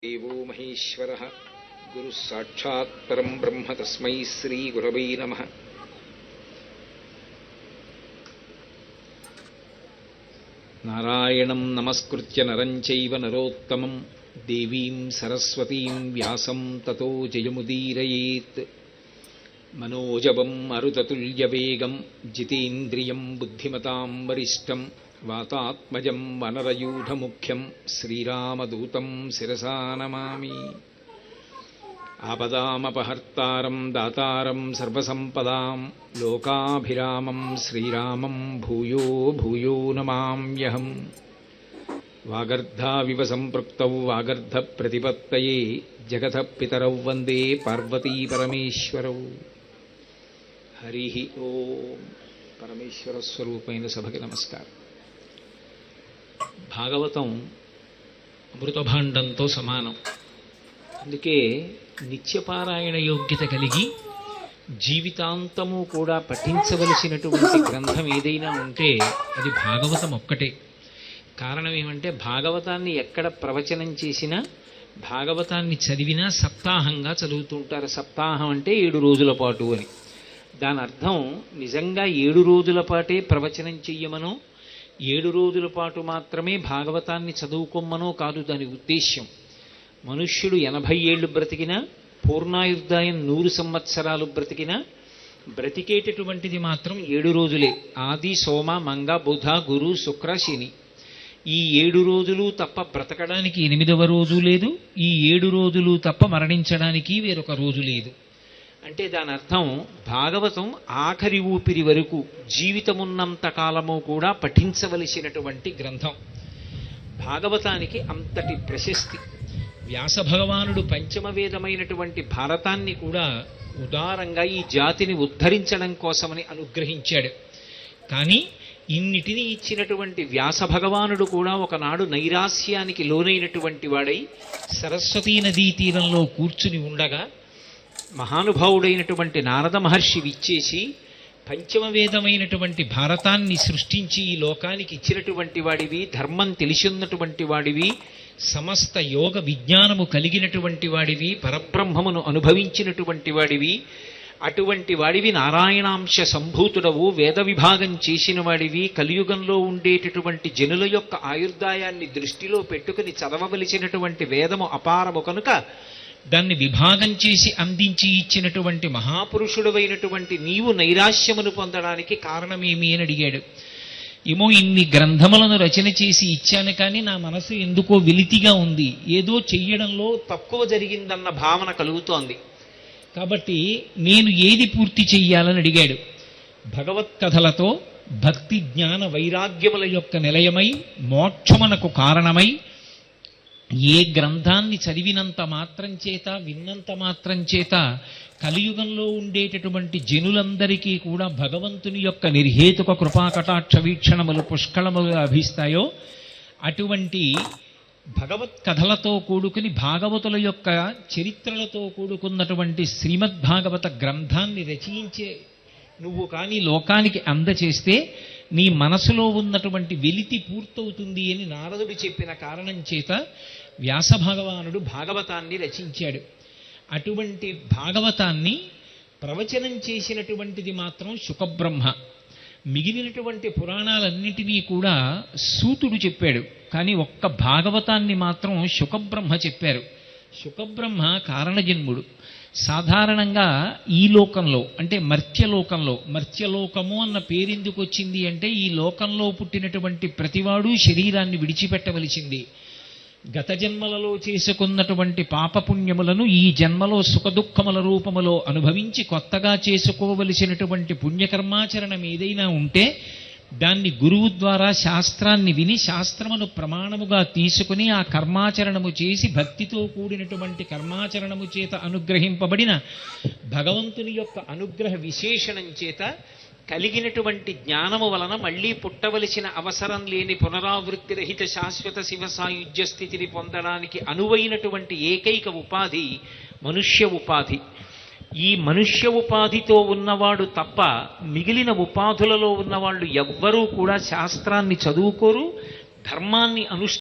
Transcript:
देवो महेश्वरः गुरुः साक्षात् परं ब्रह्म तस्मै श्रीगुरवे नमः। नारायणं नमस्कृत्य नरं चैव नरोत्तमं देवीं सरस्वतीं व्यासं ततो जयमुदीरयेत्। मनोजवं मरुततुल्यवेगं जितेन्द्रियं बुद्धिमतां वरिष्ठं वातात्मजं वनरयूढमुख्यं श्रीरामदूतं शिरसा नमामि। आपदामपहर्तारं दातारं सर्वसम्पदां लोकाभिरामं श्रीरामं भूयो भूयो नमाम्यहम्। वागर्धाविव सम्पृक्तौ वागर्धप्रतिपत्तये जगतः पितरौ वन्दे पार्वतीपरमेश्वरौ। हरिः ओम्। పరమేశ్వరస్వరూపమైన సభకి నమస్కారం. భాగవతం అమృతభాండంతో సమానం. అందుకే నిత్యపారాయణ యోగ్యత కలిగి జీవితాంతము కూడా పఠించవలసినటువంటి గ్రంథం ఏదైనా ఉంటే అది భాగవతం ఒక్కటే. కారణం ఏమంటే భాగవతాన్ని ఎక్కడ ప్రవచనం చేసినా భాగవతాన్ని చదివినా సప్తాహంగా చదువుతుంటారు. సప్తాహం అంటే 7 రోజుల పాటు అని. దాని అర్థం నిజంగా 7 రోజుల పాటే ప్రవచనం చెయ్యమనో 7 రోజుల పాటు మాత్రమే భాగవతాన్ని చదువుకోమనో కాదు దాని ఉద్దేశ్యం. మనుష్యుడు 80 ఏళ్ళు బ్రతికినా పూర్ణాయుర్దాయం 100 సంవత్సరాలు బ్రతికినా బ్రతికేటటువంటిది మాత్రం 7 రోజులే. ఆది సోమ మంగ బుధ గురు శుక్ర శని. ఈ 7 రోజులు తప్ప బ్రతకడానికి 8వ రోజు లేదు. ఈ 7 రోజులు తప్ప మరణించడానికి వేరొక రోజు లేదు. అంటే దాని అర్థం భాగవతం ఆఖరి ఊపిరి వరకు జీవితమున్నంత కాలము కూడా పఠించవలసినటువంటి గ్రంథం. భాగవతానికి అంతటి ప్రశస్తి. వ్యాస భగవానుడు పంచమ వేదమైనటువంటి భారతాన్ని కూడా ఉదారంగా ఈ జాతిని ఉద్ధరించడం కోసమని అనుగ్రహించాడు. కానీ ఇన్నిటినీ ఇచ్చినటువంటి వ్యాస భగవానుడు కూడా ఒకనాడు నైరాస్యానికి లోనైనటువంటి వాడై సరస్వతీ నదీ తీరంలో కూర్చుని ఉండగా మహానుభావుడైనటువంటి నారద మహర్షి విచ్చేసి పంచమ వేదమైనటువంటి భారతాన్ని సృష్టించి ఈ లోకానికి ఇచ్చినటువంటి వాడివి, ధర్మం తెలిసిన్నటువంటి వాడివి, సమస్త యోగ విజ్ఞానము కలిగినటువంటి వాడివి, పరబ్రహ్మమును అనుభవించినటువంటి వాడివి, అటువంటి వాడివి నారాయణాంశ సంభూతుడవు, వేద విభాగం చేసిన వాడివి, కలియుగంలో ఉండేటటువంటి జనుల యొక్క ఆయుర్దాయాన్ని దృష్టిలో పెట్టుకుని చదవవలసినటువంటి వేదము అపారము కనుక దాన్ని విభాగం చేసి అందించి ఇచ్చినటువంటి మహాపురుషుడవైనటువంటి నీవు నైరాశ్యమును పొందడానికి కారణమేమి అని అడిగాడు. ఏమో ఇన్ని గ్రంథములను రచన చేసి ఇచ్చాను కానీ నా మనసు ఎందుకో వెలితిగా ఉంది, ఏదో చెయ్యడంలో తక్కువ జరిగిందన్న భావన కలుగుతోంది. కాబట్టి నేను ఏది పూర్తి చెయ్యాలని అడిగాడు. భగవత్కథలతో భక్తి జ్ఞాన వైరాగ్యముల యొక్క నిలయమై మోక్షమునకు కారణమై ఏ గ్రంథాన్ని చదివినంత మాత్రం చేత విన్నంత మాత్రం చేత కలియుగంలో ఉండేటటువంటి జనులందరికీ కూడా భగవంతుని యొక్క నిర్హేతుక కృపాకటాక్ష వీక్షణములు పుష్కళములుగా అభిస్తాయో అటువంటి భగవత్ కథలతో కూడుకుని భాగవతుల యొక్క చరిత్రలతో కూడుకున్నటువంటి శ్రీమద్భాగవత గ్రంథాన్ని రచయించే నువ్వు కానీ లోకానికి అందచేస్తే నీ మనసులో ఉన్నటువంటి వెలితి పూర్తవుతుంది అని నారదుడు చెప్పిన కారణం చేత వ్యాస భగవానుడు భాగవతాన్ని రచించాడు. అటువంటి భాగవతాన్ని ప్రవచనం చేసినటువంటిది మాత్రం శుకబ్రహ్మ. మిగిలినటువంటి పురాణాలన్నిటినీ కూడా సూతుడు చెప్పాడు. కానీ ఒక్క భాగవతాన్ని మాత్రం శుకబ్రహ్మ చెప్పారు. శుకబ్రహ్మ కారణజన్ముడు. సాధారణంగా ఈ లోకంలో అంటే మర్త్యలోకంలో, మర్త్యలోకము అన్న పేరెందుకు వచ్చింది అంటే ఈ లోకంలో పుట్టినటువంటి ప్రతివాడు శరీరాన్ని విడిచిపెట్టవలసింది. గత జన్మలలో చేసుకున్నటువంటి పాపపుణ్యములను ఈ జన్మలో సుఖదుఖముల రూపములో అనుభవించి కొత్తగా చేసుకోవలసినటువంటి పుణ్యకర్మాచరణం ఏదైనా ఉంటే దాన్ని గురువు ద్వారా శాస్త్రాన్ని విని శాస్త్రమును ప్రమాణముగా తీసుకుని ఆ కర్మాచరణము చేసి భక్తితో కూడినటువంటి కర్మాచరణము చేత అనుగ్రహింపబడిన భగవంతుని యొక్క అనుగ్రహ విశేషణం చేత కలిగినటువంటి జ్ఞానము వలన మళ్లీ పుట్టవలసిన అవసరం లేని పునరావృత్తి రహిత శాశ్వత శివ సాయుధ్య స్థితిని పొందడానికి అనువైనటువంటి ఏకైక ఉపాధి మనుష్య ఉపాధి. ఈ మనుష్య ఉపాధితో ఉన్నవాడు తప్ప మిగిలిన ఉపాధులలో ఉన్నవాళ్ళు ఎవ్వరూ కూడా శాస్త్రాన్ని చదువుకోరు, ధర్మాన్ని